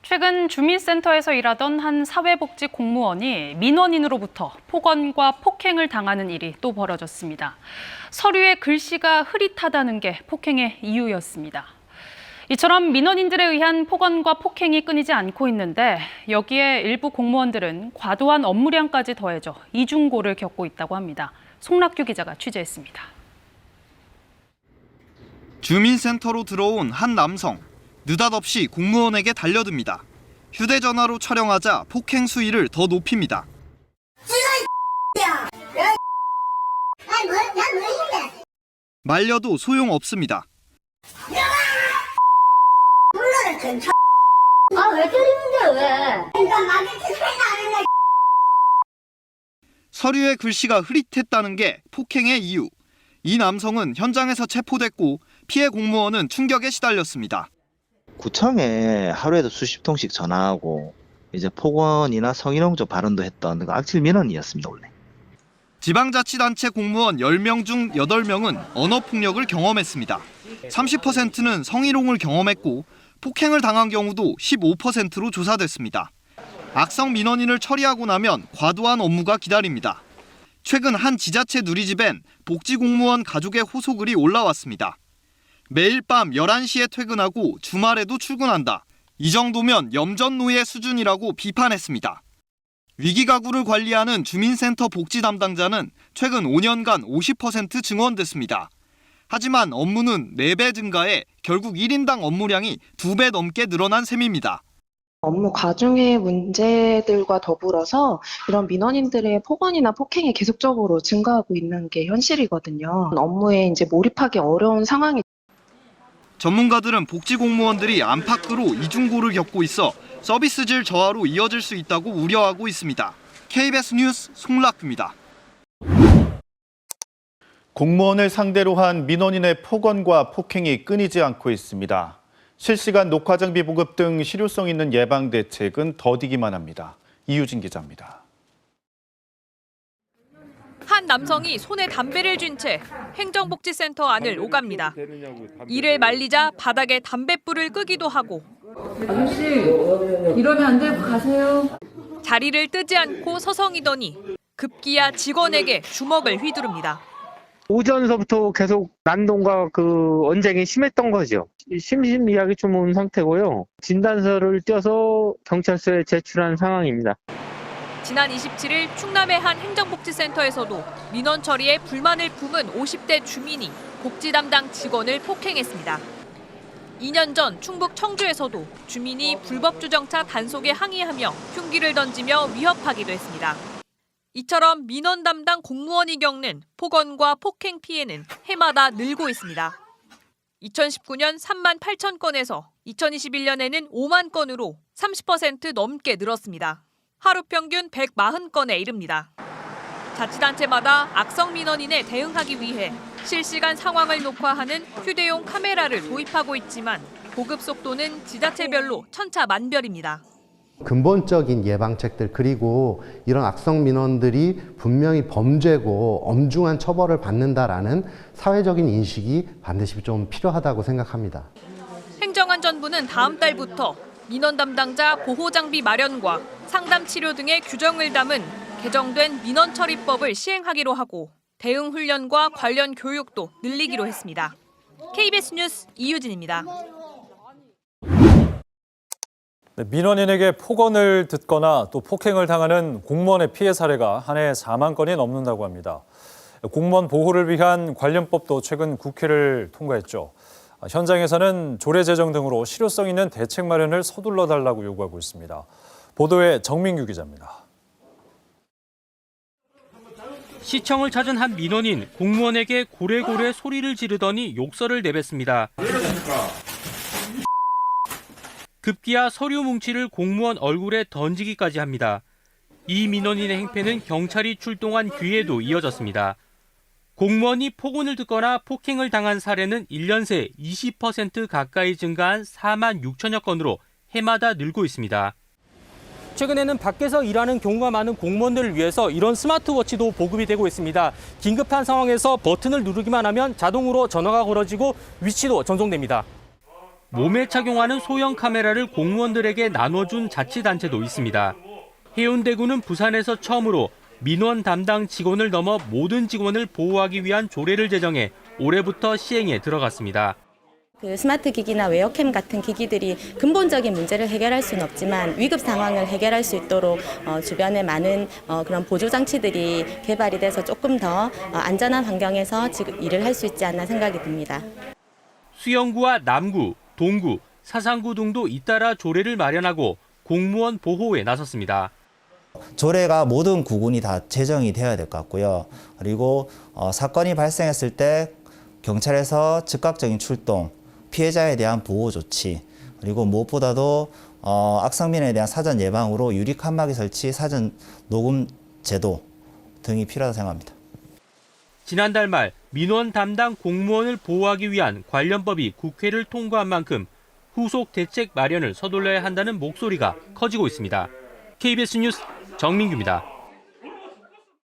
최근 주민센터에서 일하던 한 사회복지 공무원이 민원인으로부터 폭언과 폭행을 당하는 일이 또 벌어졌습니다. 서류에 글씨가 흐릿하다는 게 폭행의 이유였습니다. 이처럼 민원인들에 의한 폭언과 폭행이 끊이지 않고 있는데 여기에 일부 공무원들은 과도한 업무량까지 더해져 이중고를 겪고 있다고 합니다. 송락규 기자가 취재했습니다. 주민센터로 들어온 한 남성. 느닷없이 공무원에게 달려듭니다. 휴대전화로 촬영하자 폭행 수위를 더 높입니다. 말려도 소용없습니다. 왜 때리는데 왜? 서류에 글씨가 흐릿했다는 게 폭행의 이유. 이 남성은 현장에서 체포됐고 피해 공무원은 충격에 시달렸습니다. 구청에 하루에도 수십 통씩 전화하고 이제 폭언이나 성희롱적 발언도 했던 그 악질 민원이었습니다, 원래. 지방자치단체 공무원 10명 중 8명은 언어폭력을 경험했습니다. 30%는 성희롱을 경험했고 폭행을 당한 경우도 15%로 조사됐습니다. 악성 민원인을 처리하고 나면 과도한 업무가 기다립니다. 최근 한 지자체 누리집엔 복지공무원 가족의 호소글이 올라왔습니다. 매일 밤 11시에 퇴근하고 주말에도 출근한다. 이 정도면 염전노예 수준이라고 비판했습니다. 위기가구를 관리하는 주민센터 복지 담당자는 최근 5년간 50% 증원됐습니다. 하지만 업무는 4배 증가해 결국 1인당 업무량이 2배 넘게 늘어난 셈입니다. 업무 과중의 문제들과 더불어서 이런 민원인들의 폭언이나 폭행이 계속적으로 증가하고 있는 게 현실이거든요. 업무에 이제 몰입하기 어려운 상황이. 전문가들은 복지공무원들이 안팎으로 이중고를 겪고 있어 서비스질 저하로 이어질 수 있다고 우려하고 있습니다. KBS 뉴스 송락규입니다. 공무원을 상대로 한 민원인의 폭언과 폭행이 끊이지 않고 있습니다. 실시간 녹화장비 보급 등 실효성 있는 예방 대책은 더디기만 합니다. 이유진 기자입니다. 한 남성이 손에 담배를 쥔 채 행정복지센터 안을 오갑니다. 이를 말리자 바닥에 담뱃불을 끄기도 하고 아저씨, 이러면 안 되고 가세요. 자리를 뜨지 않고 서성이더니 급기야 직원에게 주먹을 휘두릅니다. 오전서부터 계속 난동과 언쟁이 심했던 거죠. 심심이야기 좀 온 상태고요. 진단서를 떼서 경찰서에 제출한 상황입니다. 지난 27일 충남의 한 행정복지센터에서도 민원 처리에 불만을 품은 50대 주민이 복지 담당 직원을 폭행했습니다. 2년 전 충북 청주에서도 주민이 불법 주정차 단속에 항의하며 흉기를 던지며 위협하기도 했습니다. 이처럼 민원 담당 공무원이 겪는 폭언과 폭행 피해는 해마다 늘고 있습니다. 2019년 3만 8천 건에서 2021년에는 5만 건으로 30% 넘게 늘었습니다. 하루 평균 140건에 이릅니다. 자치단체마다 악성 민원인에 대응하기 위해 실시간 상황을 녹화하는 휴대용 카메라를 도입하고 있지만 보급 속도는 지자체별로 천차만별입니다. 근본적인 예방책들 그리고 이런 악성 민원들이 분명히 범죄고 엄중한 처벌을 받는다라는 사회적인 인식이 반드시 좀 필요하다고 생각합니다. 행정안전부는 다음 달부터 민원 담당자 보호장비 마련과 상담 치료 등의 규정을 담은 개정된 민원처리법을 시행하기로 하고 대응 훈련과 관련 교육도 늘리기로 했습니다. KBS 뉴스 이유진입니다. 민원인에게 폭언을 듣거나 또 폭행을 당하는 공무원의 피해 사례가 한 해 4만 건이 넘는다고 합니다. 공무원 보호를 위한 관련법도 최근 국회를 통과했죠. 현장에서는 조례 제정 등으로 실효성 있는 대책 마련을 서둘러 달라고 요구하고 있습니다. 보도에 정민규 기자입니다. 시청을 찾은 한 민원인, 공무원에게 고래고래 소리를 지르더니 욕설을 내뱉습니다. 급기야 서류 뭉치를 공무원 얼굴에 던지기까지 합니다. 이 민원인의 행패는 경찰이 출동한 뒤에도 이어졌습니다. 공무원이 폭언을 듣거나 폭행을 당한 사례는 1년 새 20% 가까이 증가한 4만 6천여 건으로 해마다 늘고 있습니다. 최근에는 밖에서 일하는 경우가 많은 공무원들을 위해서 이런 스마트워치도 보급이 되고 있습니다. 긴급한 상황에서 버튼을 누르기만 하면 자동으로 전화가 걸어지고 위치도 전송됩니다. 몸에 착용하는 소형 카메라를 공무원들에게 나눠준 자치단체도 있습니다. 해운대구는 부산에서 처음으로 민원 담당 직원을 넘어 모든 직원을 보호하기 위한 조례를 제정해 올해부터 시행에 들어갔습니다. 스마트 기기나 웨어캠 같은 기기들이 근본적인 문제를 해결할 수는 없지만 위급 상황을 해결할 수 있도록 주변에 많은 그런 보조 장치들이 개발이 돼서 조금 더 안전한 환경에서 지금 일을 할 수 있지 않나 생각이 듭니다. 수영구와 남구, 동구, 사상구 등도 잇따라 조례를 마련하고 공무원 보호에 나섰습니다. 조례가 모든 구군이 다 제정이 되어야 될 것 같고요. 그리고 사건이 발생했을 때 경찰에서 즉각적인 출동, 피해자에 대한 보호 조치, 그리고 무엇보다도 악성민원에 대한 사전 예방으로 유리 칸막이 설치, 사전 녹음 제도 등이 필요하다고 생각합니다. 지난달 말 민원 담당 공무원을 보호하기 위한 관련법이 국회를 통과한 만큼 후속 대책 마련을 서둘러야 한다는 목소리가 커지고 있습니다. KBS 뉴스 정민규입니다.